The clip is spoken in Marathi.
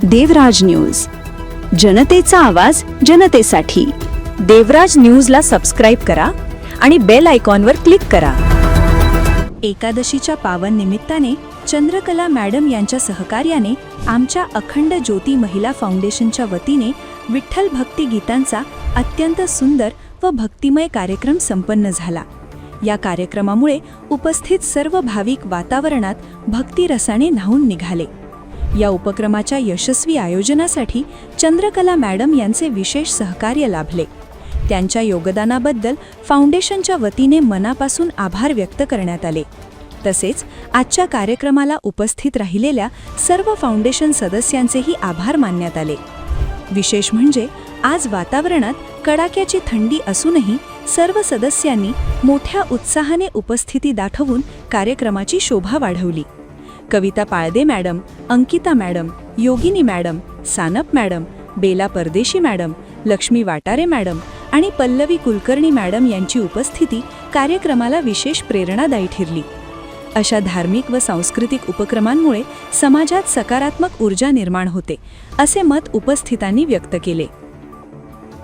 देवराज न्यूज, जनतेचा आवाज जनतेसाठी। देवराज न्यूजला सबस्क्राईब करा आणि बेल आयकॉनवर क्लिक करा। एकादशीच्या पावन निमित्ताने चंद्रकला मॅडम यांच्या सहकार्याने आमच्या अखंड ज्योती महिला फाउंडेशनच्या वतीने विठ्ठल भक्ती गीतांचा अत्यंत सुंदर व भक्तिमय कार्यक्रम संपन्न झाला। या कार्यक्रमामुळे उपस्थित सर्व भाविक वातावरणात भक्तिरसाने न्हाऊन निघाले। या उपक्रमाच्या यशस्वी आयोजनासाठी चंद्रकला मॅडम यांचे विशेष सहकार्य लाभले। त्यांच्या योगदानाबद्दल फाउंडेशनच्या वतीने मनापासून आभार व्यक्त करण्यात आले। तसेच आजच्या कार्यक्रमाला उपस्थित राहिलेल्या सर्व फाउंडेशन सदस्यांचेही आभार मानण्यात आले। विशेष म्हणजे आज वातावरणात कडाक्याची थंडी असूनही सर्व सदस्यांनी मोठ्या उत्साहाने उपस्थिती दाखवून कार्यक्रमाची शोभा वाढवली। कविता पाळदे मॅडम, अंकिता मॅडम, योगिनी मॅडम, सानप मॅडम, बेला परदेशी मॅडम, लक्ष्मी वाटारे मॅडम आणि पल्लवी कुलकर्णी मॅडम यांची उपस्थिती कार्यक्रमाला विशेष प्रेरणादायी ठरली। अशा धार्मिक व सांस्कृतिक उपक्रमांमुळे समाजात सकारात्मक ऊर्जा निर्माण होते, असे मत उपस्थितांनी व्यक्त केले।